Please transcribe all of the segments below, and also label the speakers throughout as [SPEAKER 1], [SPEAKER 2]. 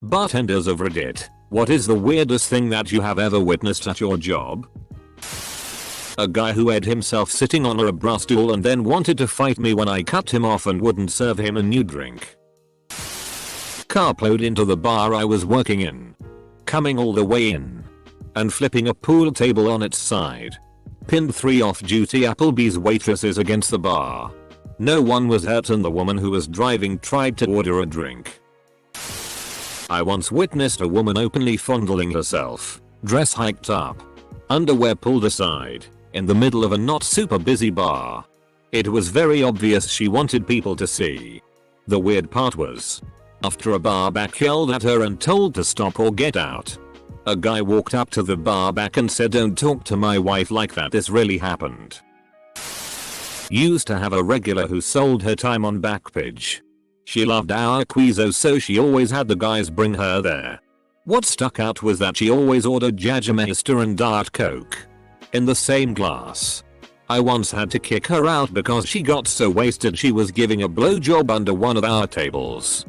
[SPEAKER 1] Bartenders of Reddit, what is the weirdest thing that you have ever witnessed at your job? A guy who ate himself sitting on a brass stool and then wanted to fight me when I cut him off and wouldn't serve him a new drink. Carpooled into the bar I was working in. Coming all the way in. And flipping a pool table on its side. Pinned 3 off-duty Applebee's waitresses against the bar. No one was hurt and the woman who was driving tried to order a drink. I once witnessed a woman openly fondling herself, dress hiked up, underwear pulled aside, in the middle of a not super busy bar. It was very obvious she wanted people to see. The weird part was, after a bar back yelled at her and told to stop or get out. A guy walked up to the bar back and said, "Don't talk to my wife like that, this really happened." Used to have a regular who sold her time on Backpage. She loved our quizo, so she always had the guys bring her there. What stuck out was that she always ordered Jägermeister and Diet Coke in the same glass. I once had to kick her out because she got so wasted she was giving a blowjob under one of our tables.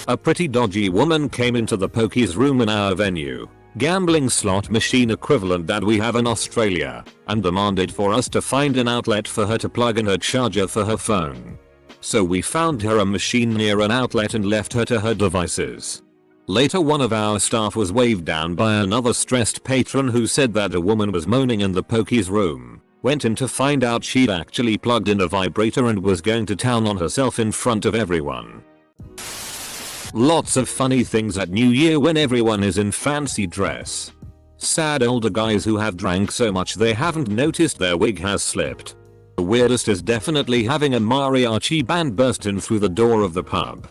[SPEAKER 1] A pretty dodgy woman came into the pokies room in our venue, gambling slot machine equivalent that we have in Australia, and demanded for us to find an outlet for her to plug in her charger for her phone. So we found her a machine near an outlet and left her to her devices. Later one of our staff was waved down by another stressed patron who said that a woman was moaning in the pokies room, went in to find out she'd actually plugged in a vibrator and was going to town on herself in front of everyone. Lots of funny things at New Year when everyone is in fancy dress. Sad older guys who have drank so much they haven't noticed their wig has slipped. The weirdest is definitely having a mariachi band burst in through the door of the pub.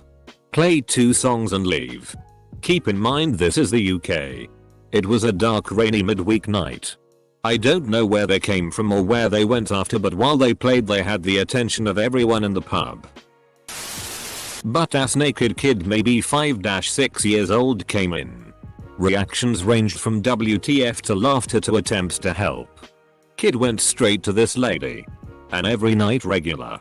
[SPEAKER 1] Play 2 songs and leave. Keep in mind this is the UK. It was a dark rainy midweek night. I don't know where they came from or where they went after, but while they played they had the attention of everyone in the pub. Butt-ass naked kid maybe 5-6 years old came in. Reactions ranged from WTF to laughter to attempts to help. Kid went straight to this lady, an every night regular,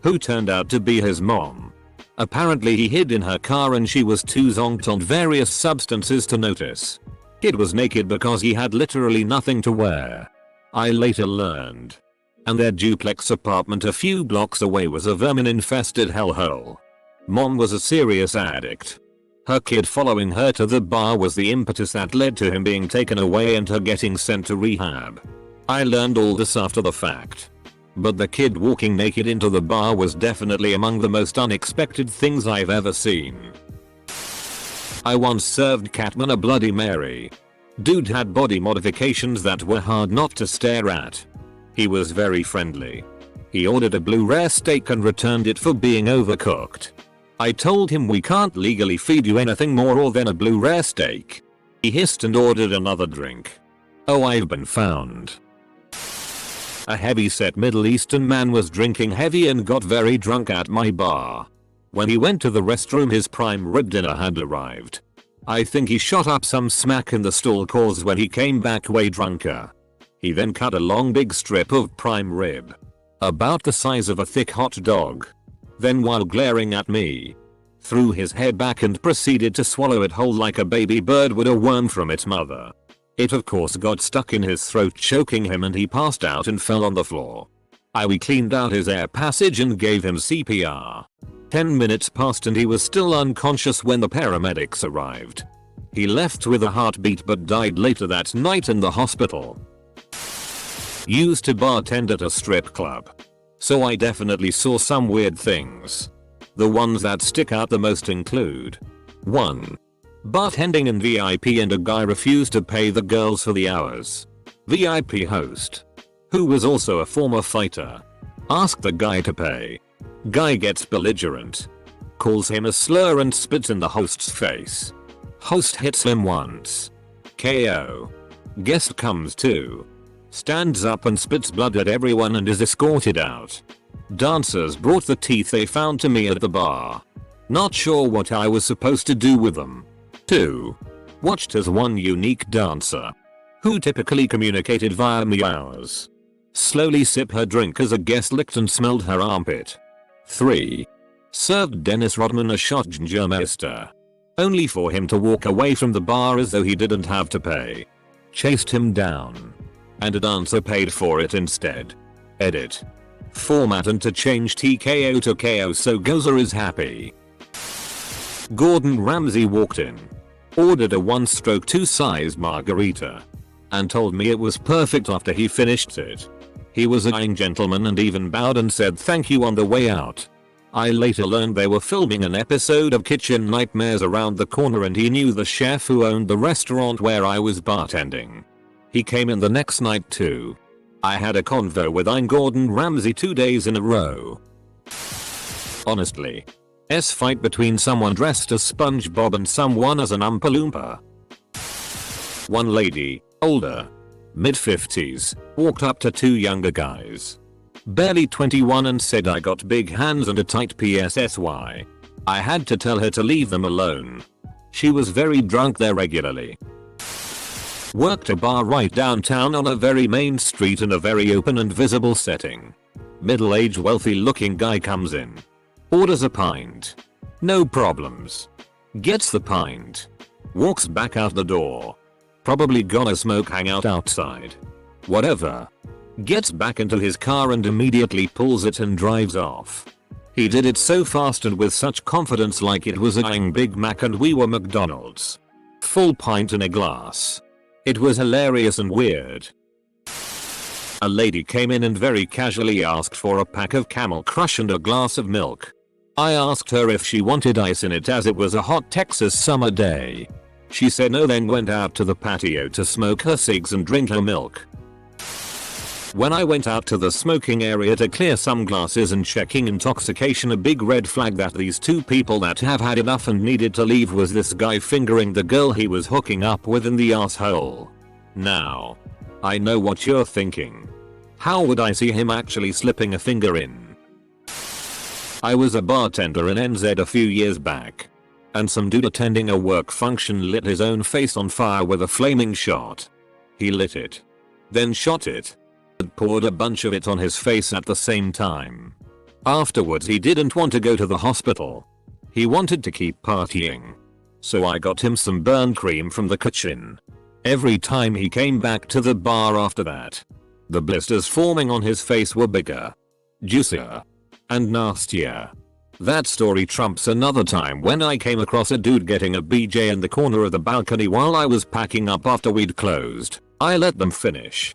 [SPEAKER 1] who turned out to be his mom. Apparently he hid in her car and she was too zonked on various substances to notice. Kid was naked because he had literally nothing to wear. I later learned. And their duplex apartment a few blocks away was a vermin-infested hellhole. Mom was a serious addict. Her kid following her to the bar was the impetus that led to him being taken away and her getting sent to rehab. I learned all this after the fact. But the kid walking naked into the bar was definitely among the most unexpected things I've ever seen. I once served Catman a Bloody Mary. Dude had body modifications that were hard not to stare at. He was very friendly. He ordered a blue rare steak and returned it for being overcooked. I told him we can't legally feed you anything more than a blue rare steak. He hissed and ordered another drink. Oh, I've been found. A heavy-set Middle Eastern man was drinking heavy and got very drunk at my bar. When he went to the restroom his prime rib dinner had arrived. I think he shot up some smack in the stall cause when he came back way drunker. He then cut a long big strip of prime rib, about the size of a thick hot dog. Then while glaring at me, threw his head back and proceeded to swallow it whole like a baby bird would a worm from its mother. It of course got stuck in his throat choking him and he passed out and fell on the floor. We cleaned out his air passage and gave him CPR. 10 minutes passed and he was still unconscious when the paramedics arrived. He left with a heartbeat but died later that night in the hospital. Used to bartend at a strip club. So I definitely saw some weird things. The ones that stick out the most include 1. Bartending in VIP and a guy refused to pay the girls for the hours. VIP host, who was also a former fighter, asked the guy to pay. Guy gets belligerent, calls him a slur and spits in the host's face. Host hits him once. KO. Guest comes too. Stands up and spits blood at everyone and is escorted out. Dancers brought the teeth they found to me at the bar. Not sure what I was supposed to do with them. 2. Watched as one unique dancer, who typically communicated via meows, slowly sip her drink as a guest licked and smelled her armpit. 3. Served Dennis Rodman a shot Jägermeister. only for him to walk away from the bar as though he didn't have to pay. Chased him down. And a dancer paid for it instead. Edit. Format and to change TKO to KO so Gozer is happy. Gordon Ramsay walked in. Ordered a 1-stroke 2-size margarita. And told me it was perfect after he finished it. He was a kind gentleman and even bowed and said thank you on the way out. I later learned they were filming an episode of Kitchen Nightmares around the corner and he knew the chef who owned the restaurant where I was bartending. He came in the next night too. I had a convo with Gordon Ramsay 2 days in a row. Honestly. Fight between someone dressed as SpongeBob and someone as an Oompa Loompa. One lady, older, mid-50s, walked up to 2 younger guys. Barely 21 and said I got big hands and a tight PSSY. I had to tell her to leave them alone. She was very drunk there regularly. Worked a bar right downtown on a very main street in a very open and visible setting. Middle-aged wealthy looking guy comes in. Orders a pint. No problems. Gets the pint. Walks back out the door. Probably gonna smoke hangout outside. Whatever. Gets back into his car and immediately pulls it and drives off. He did it so fast and with such confidence like it was a Big Mac and we were McDonald's. Full pint in a glass. It was hilarious and weird. A lady came in and very casually asked for a pack of Camel Crush and a glass of milk. I asked her if she wanted ice in it as it was a hot Texas summer day. She said no, then went out to the patio to smoke her cigs and drink her milk. When I went out to the smoking area to clear some glasses and checking intoxication, a big red flag that these 2 people that have had enough and needed to leave was this guy fingering the girl he was hooking up with in the asshole. Now, I know what you're thinking. How would I see him actually slipping a finger in? I was a bartender in NZ a few years back. And some dude attending a work function lit his own face on fire with a flaming shot. He lit it. Then shot it. And poured a bunch of it on his face at the same time. Afterwards he didn't want to go to the hospital. He wanted to keep partying. So I got him some burn cream from the kitchen. Every time he came back to the bar after that, the blisters forming on his face were bigger, juicier, and nastier. That story trumps another time when I came across a dude getting a BJ in the corner of the balcony while I was packing up after we'd closed. I let them finish.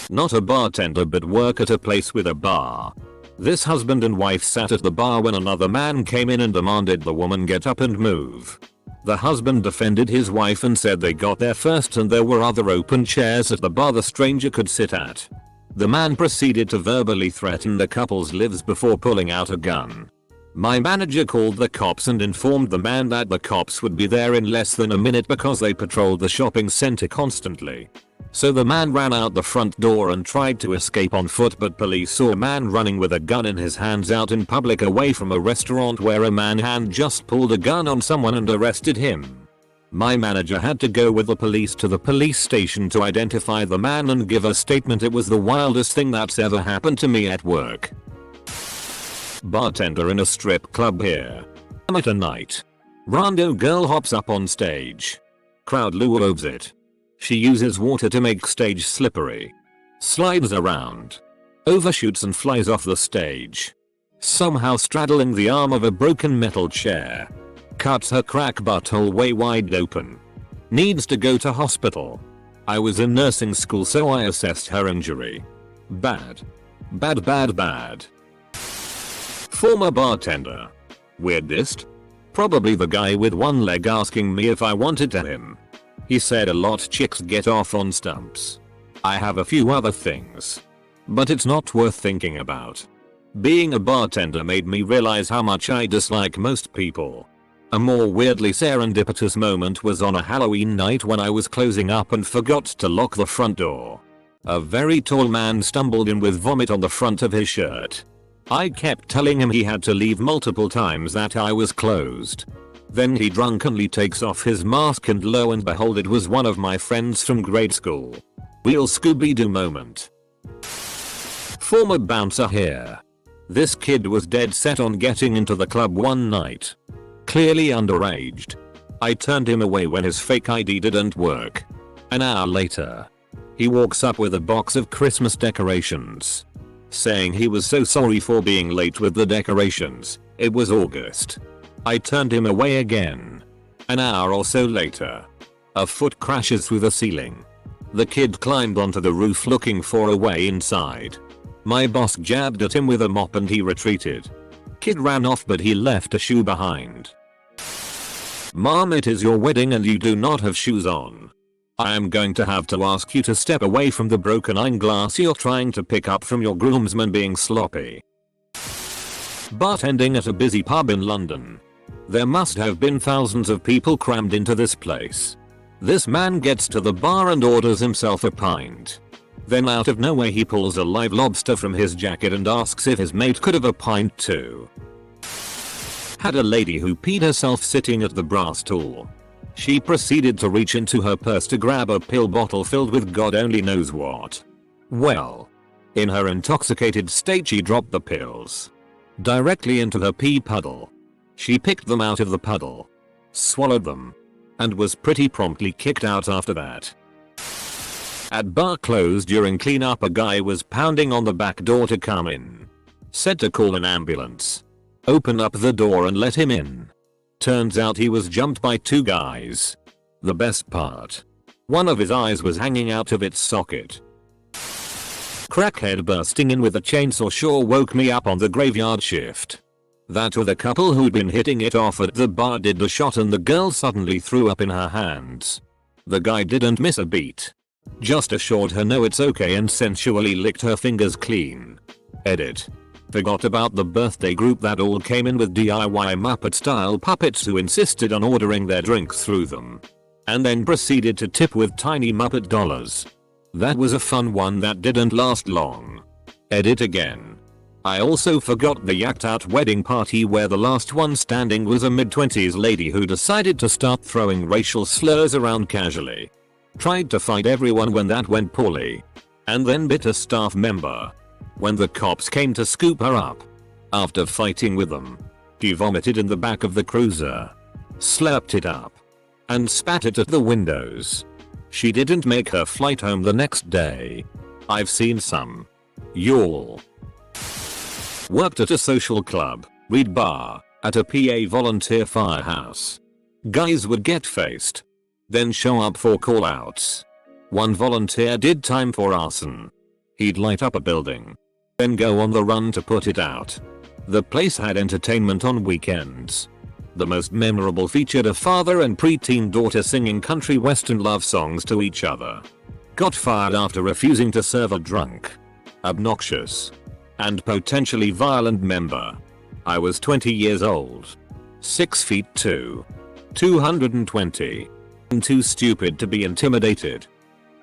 [SPEAKER 1] Not a bartender but work at a place with a bar. This husband and wife sat at the bar when another man came in and demanded the woman get up and move. The husband defended his wife and said they got there first and there were other open chairs at the bar the stranger could sit at. The man proceeded to verbally threaten the couple's lives before pulling out a gun. My manager called the cops and informed the man that the cops would be there in less than a minute because they patrolled the shopping center constantly. So the man ran out the front door and tried to escape on foot, but police saw a man running with a gun in his hands out in public away from a restaurant where a man had just pulled a gun on someone and arrested him. My manager had to go with the police to the police station to identify the man and give a statement. It was the wildest thing that's ever happened to me at work. Bartender in a strip club here. Amateur night. Rando girl hops up on stage. Crowd loves it. She uses water to make stage slippery. Slides around. Overshoots and flies off the stage. Somehow straddling the arm of a broken metal chair. Cuts her crack butthole way wide open. Needs to go to hospital. I was in nursing school so I assessed her injury. Bad. Bad bad bad. Former bartender. Weirdest? Probably the guy with one leg asking me if I wanted to him. He said a lot chicks get off on stumps. I have a few other things. But it's not worth thinking about. Being a bartender made me realize how much I dislike most people. A more weirdly serendipitous moment was on a Halloween night when I was closing up and forgot to lock the front door. A very tall man stumbled in with vomit on the front of his shirt. I kept telling him he had to leave multiple times that I was closed. Then he drunkenly takes off his mask and lo and behold it was one of my friends from grade school. Real Scooby-Doo moment. Former bouncer here. This kid was dead set on getting into the club one night. clearly underaged. I turned him away when his fake ID didn't work. An hour later, he walks up with a box of Christmas decorations, saying he was so sorry for being late with the decorations. It was August. I turned him away again. An hour or so later, a foot crashes through the ceiling. The kid climbed onto the roof looking for a way inside. My boss jabbed at him with a mop and he retreated. Kid ran off but he left a shoe behind. Mom, it is your wedding and you do not have shoes on. I am going to have to ask you to step away from the broken wine glass you're trying to pick up from your groomsmen being sloppy. Bartending at a busy pub in London. There must have been thousands of people crammed into this place. This man gets to the bar and orders himself a pint. Then out of nowhere he pulls a live lobster from his jacket and asks if his mate could have a pint too. Had a lady who peed herself sitting at the bar stool. She proceeded to reach into her purse to grab a pill bottle filled with God only knows what. Well, in her intoxicated state she dropped the pills directly into her pee puddle. She picked them out of the puddle, swallowed them, and was pretty promptly kicked out after that. At bar closed during cleanup, a guy was pounding on the back door to come in. Said to call an ambulance. Open up the door and let him in. Turns out he was jumped by two guys. The best part, one of his eyes was hanging out of its socket. Crackhead bursting in with a chainsaw sure woke me up on the graveyard shift. That or the couple who'd been hitting it off at the bar did the shot and the girl suddenly threw up in her hands. The guy didn't miss a beat. Just assured her no it's okay and sensually licked her fingers clean. Edit. Forgot about the birthday group that all came in with DIY Muppet style puppets who insisted on ordering their drinks through them. And then proceeded to tip with tiny Muppet dollars. That was a fun one that didn't last long. Edit again. I also forgot the yacked out wedding party where the last one standing was a mid-20s lady who decided to start throwing racial slurs around casually. Tried to fight everyone when that went poorly. And then bit a staff member. When the cops came to scoop her up, after fighting with them, she vomited in the back of the cruiser, slurped it up, and spat it at the windows. She didn't make her flight home the next day. I've seen some. Y'all. Worked at a social club, read bar, at a PA volunteer firehouse. Guys would get faced, then show up for call-outs. One volunteer did time for arson. He'd light up a building, then go on the run to put it out. The place had entertainment on weekends. The most memorable featured a father and preteen daughter singing country western love songs to each other. Got fired after refusing to serve a drunk, obnoxious, and potentially violent member. I was 20 years old, 6 feet 2, 220, and too stupid to be intimidated.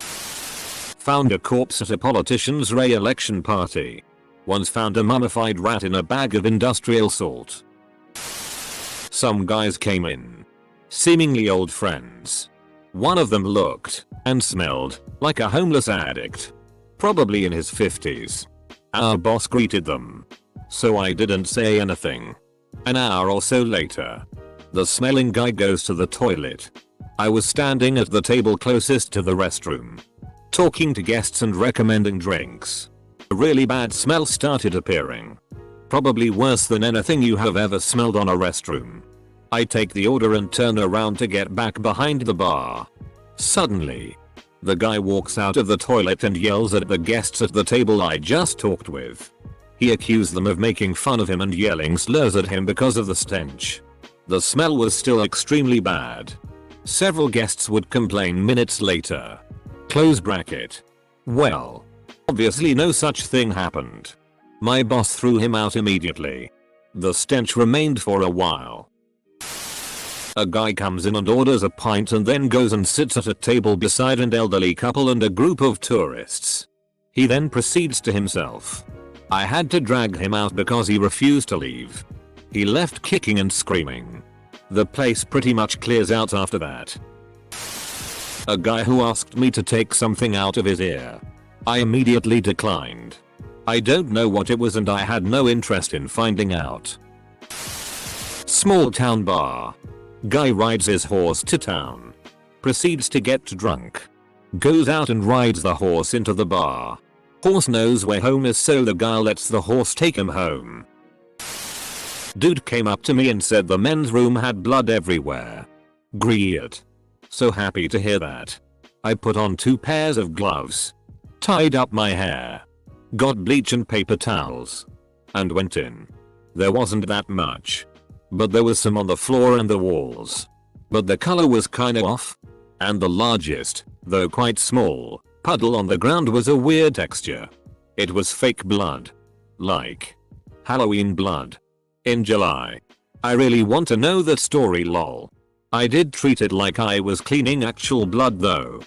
[SPEAKER 1] Found a corpse at a politician's re-election party. Once found a mummified rat in a bag of industrial salt. Some guys came in, seemingly old friends. One of them looked and smelled like a homeless addict, probably in his 50s. Our boss greeted them, so I didn't say anything. An hour or so later, the smelling guy goes to the toilet. I was standing at the table closest to the restroom, talking to guests and recommending drinks. A really bad smell started appearing. Probably worse than anything you have ever smelled on a restroom. I take the order and turn around to get back behind the bar. Suddenly, the guy walks out of the toilet and yells at the guests at the table I just talked with. He accused them of making fun of him and yelling slurs at him because of the stench. The smell was still extremely bad. Several guests would complain minutes later. Close bracket. Well, obviously no such thing happened. My boss threw him out immediately. The stench remained for a while. A guy comes in and orders a pint and then goes and sits at a table beside an elderly couple and a group of tourists. He then proceeds to himself. I had to drag him out because he refused to leave. He left kicking and screaming. The place pretty much clears out after that. A guy who asked me to take something out of his ear. I immediately declined. I don't know what it was and I had no interest in finding out. Small town bar. Guy rides his horse to town. Proceeds to get drunk. Goes out and rides the horse into the bar. Horse knows where home is, so the guy lets the horse take him home. Dude came up to me and said the men's room had blood everywhere. Great. So happy to hear that. I put on 2 pairs of gloves. Tied up my hair. Got bleach and paper towels. And went in. There wasn't that much. But there was some on the floor and the walls. But the color was kinda off. And the largest, though quite small, puddle on the ground was a weird texture. It was fake blood. Like Halloween blood. In July. I really want to know that story, lol. I did treat it like I was cleaning actual blood though.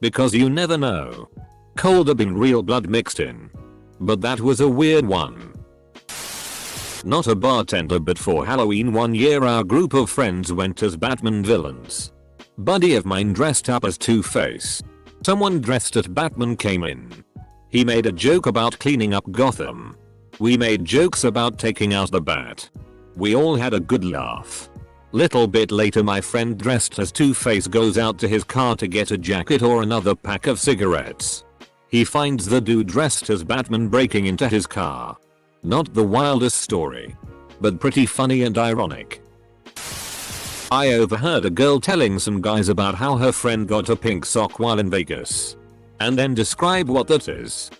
[SPEAKER 1] Because you never know. Could have been real blood mixed in. But that was a weird one. Not a bartender, but for Halloween one year our group of friends went as Batman villains. Buddy of mine dressed up as Two-Face. Someone dressed as Batman came in. He made a joke about cleaning up Gotham. We made jokes about taking out the bat. We all had a good laugh. Little bit later my friend dressed as Two-Face goes out to his car to get a jacket or another pack of cigarettes. He finds the dude dressed as Batman breaking into his car. Not the wildest story. But pretty funny and ironic. I overheard a girl telling some guys about how her friend got a pink sock while in Vegas. And then describe what that is.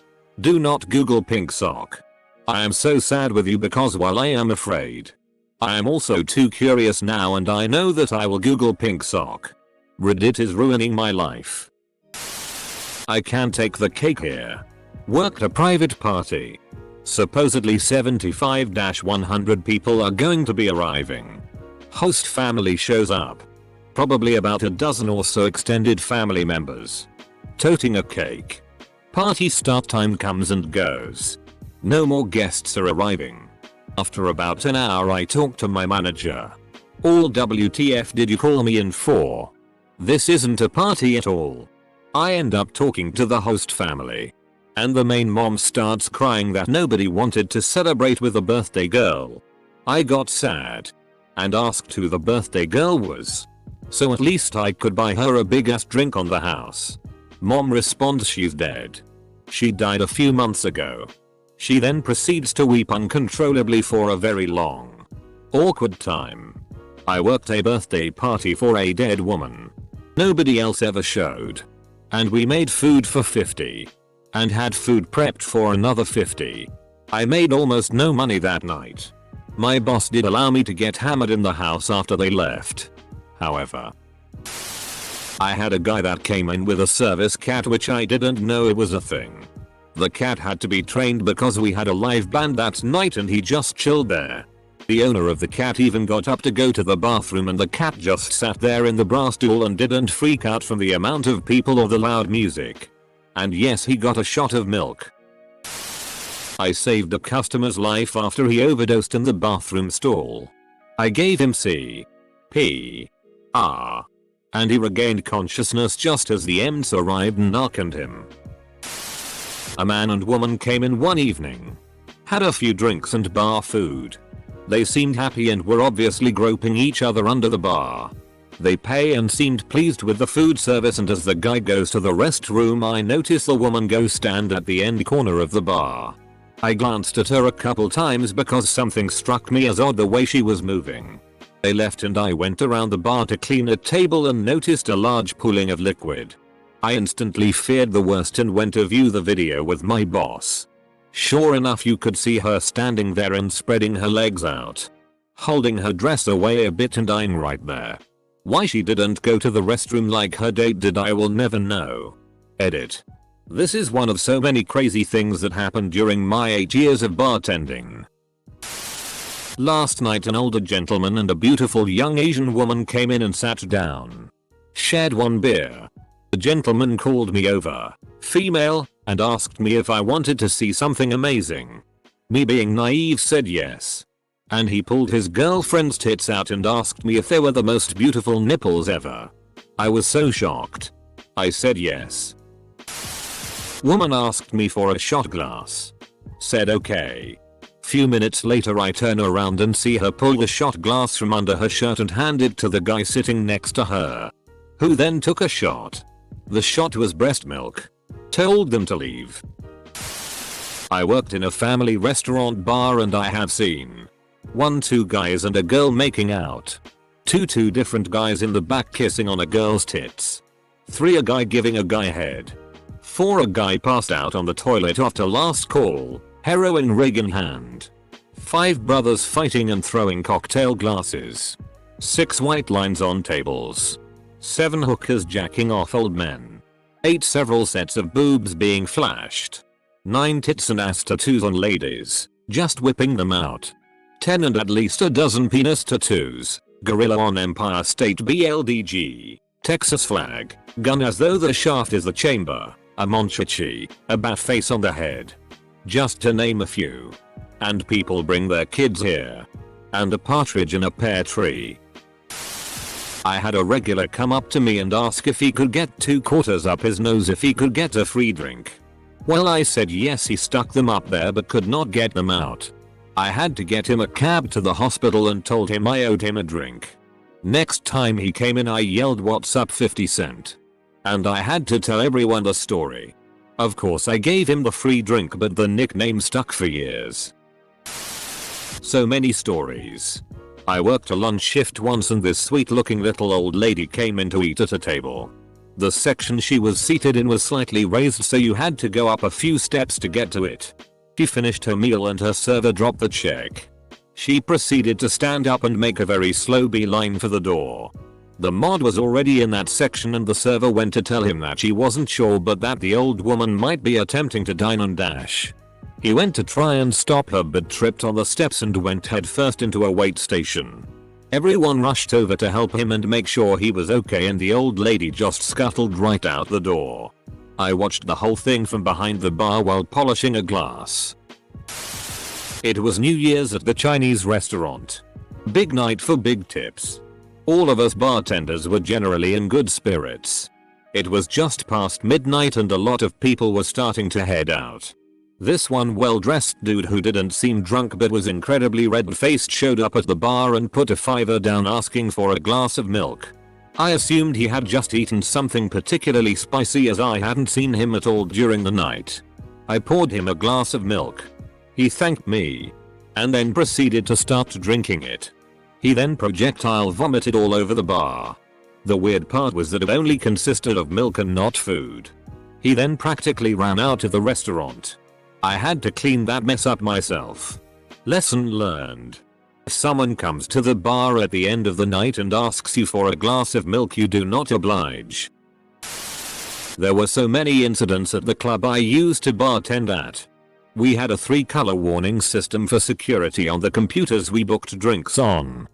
[SPEAKER 1] Do not Google pink sock. I am so sad with you because while I am afraid, I am also too curious now, and I know that I will Google pink sock. Reddit is ruining my life. I can't take the cake here. Worked a private party. Supposedly 75-100 people are going to be arriving. Host family shows up. Probably about a dozen or so extended family members. Toting a cake. Party start time comes and goes. No more guests are arriving. After about an hour I talk to my manager. All WTF did you call me in for? This isn't a party at all. I end up talking to the host family. And the main mom starts crying that nobody wanted to celebrate with a birthday girl. I got sad. And asked who the birthday girl was. So at least I could buy her a big ass drink on the house. Mom responds she's dead. She died a few months ago. She then proceeds to weep uncontrollably for a very long, awkward time. I worked a birthday party for a dead woman. Nobody else ever showed. And we made food for 50. And had food prepped for another 50. I made almost no money that night. My boss did allow me to get hammered in the house after they left. However, I had a guy that came in with a service cat which I didn't know it was a thing. The cat had to be trained because we had a live band that night and he just chilled there. The owner of the cat even got up to go to the bathroom and the cat just sat there in the bar stool and didn't freak out from the amount of people or the loud music. And yes, he got a shot of milk. I saved a customer's life after he overdosed in the bathroom stall. I gave him CPR. And he regained consciousness just as the EMS arrived and narcaned him. A man and woman came in one evening. Had a few drinks and bar food. They seemed happy and were obviously groping each other under the bar. They pay and seemed pleased with the food service, and as the guy goes to the restroom I notice the woman go stand at the end corner of the bar. I glanced at her a couple times because something struck me as odd the way she was moving. They left and I went around the bar to clean a table and noticed a large pooling of liquid. I instantly feared the worst and went to view the video with my boss. Sure enough, you could see her standing there and spreading her legs out, holding her dress away a bit and eyeing right there. Why she didn't go to the restroom like her date did I will never know. Edit. This is one of so many crazy things that happened during my 8 years of bartending. Last night an older gentleman and a beautiful young Asian woman came in and sat down. Shared one beer. The gentleman called me over, female, and asked me if I wanted to see something amazing. Me being naive said yes. And he pulled his girlfriend's tits out and asked me if they were the most beautiful nipples ever. I was so shocked. I said yes. Woman asked me for a shot glass. Said okay. Few minutes later I turn around and see her pull the shot glass from under her shirt and hand it to the guy sitting next to her, who then took a shot. The shot was breast milk. Told them to leave. I worked in a family restaurant bar and I have seen 2 guys and a girl making out. 2 different guys in the back kissing on a girl's tits. 3 a guy giving a guy head. 4 a guy passed out on the toilet after last call, heroin rig in hand. 5 brothers fighting and throwing cocktail glasses. 6 white lines on tables. 7 hookers jacking off old men. 8 several sets of boobs being flashed. 9 tits and ass tattoos on ladies, just whipping them out. 10 and at least a dozen penis tattoos. Gorilla on Empire State BLDG. Texas flag. Gun as though the shaft is the chamber. A monchichi. A bat face on the head. Just to name a few. And people bring their kids here. And a partridge in a pear tree. I had a regular come up to me and ask if he could get 2 quarters up his nose if he could get a free drink. Well, I said yes. He stuck them up there but could not get them out. I had to get him a cab to the hospital and told him I owed him a drink. Next time he came in I yelled, "What's up 50 Cent?" And I had to tell everyone the story. Of course I gave him the free drink but the nickname stuck for years. So many stories. I worked a lunch shift once and this sweet looking little old lady came in to eat at a table. The section she was seated in was slightly raised so you had to go up a few steps to get to it. She finished her meal and her server dropped the check. She proceeded to stand up and make a very slow beeline for the door. The mod was already in that section and the server went to tell him that she wasn't sure but that the old woman might be attempting to dine and dash. He went to try and stop her but tripped on the steps and went headfirst into a wait station. Everyone rushed over to help him and make sure he was okay and the old lady just scuttled right out the door. I watched the whole thing from behind the bar while polishing a glass. It was New Year's at the Chinese restaurant. Big night for big tips. All of us bartenders were generally in good spirits. It was just past midnight and a lot of people were starting to head out. This one well-dressed dude who didn't seem drunk but was incredibly red-faced showed up at the bar and put a $5 down asking for a glass of milk. I assumed he had just eaten something particularly spicy as I hadn't seen him at all during the night. I poured him a glass of milk. He thanked me. And then proceeded to start drinking it. He then projectile vomited all over the bar. The weird part was that it only consisted of milk and not food. He then practically ran out of the restaurant. I had to clean that mess up myself. Lesson learned. If someone comes to the bar at the end of the night and asks you for a glass of milk, you do not oblige. There were so many incidents at the club I used to bartend at. We had a 3-color warning system for security on the computers we booked drinks on.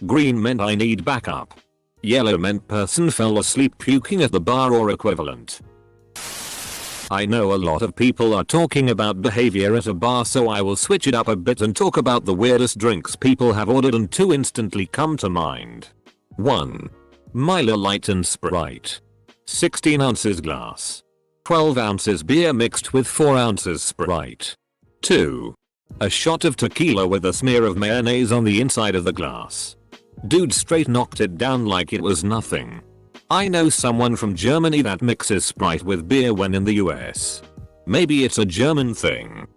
[SPEAKER 1] Green meant I need backup. Yellow meant person fell asleep puking at the bar or equivalent. I know a lot of people are talking about behavior at a bar, so I will switch it up a bit and talk about the weirdest drinks people have ordered, and 2 instantly come to mind. 1. Miller Lite and Sprite. 16 ounces glass. 12 ounces beer mixed with 4 ounces Sprite. 2. A shot of tequila with a smear of mayonnaise on the inside of the glass. Dude straight knocked it down like it was nothing. I know someone from Germany that mixes Sprite with beer when in the US. Maybe it's a German thing.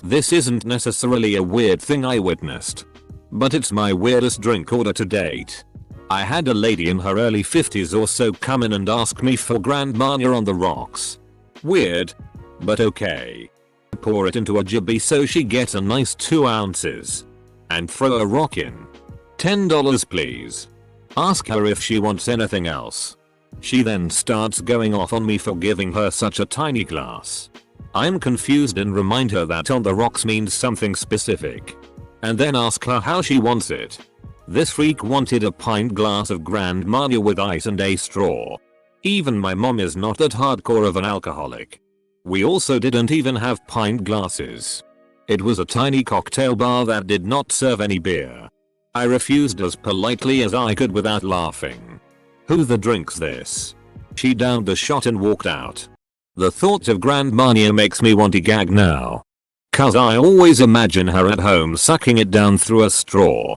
[SPEAKER 1] This isn't necessarily a weird thing I witnessed, but it's my weirdest drink order to date. I had a lady in her early 50s or so come in and ask me for Grand Marnier on the rocks. Weird, but okay. Pour it into a jibby so she gets a nice 2 ounces. And throw a rock in. $10 please. Ask her if she wants anything else. She then starts going off on me for giving her such a tiny glass. I'm confused and remind her that on the rocks means something specific. And then ask her how she wants it. This freak wanted a pint glass of Grand Marnier with ice and a straw. Even my mom is not that hardcore of an alcoholic. We also didn't even have pint glasses. It was a tiny cocktail bar that did not serve any beer. I refused as politely as I could without laughing. Who the drinks this? She downed the shot and walked out. The thought of Grand Marnier makes me want to gag now. Cause I always imagine her at home sucking it down through a straw.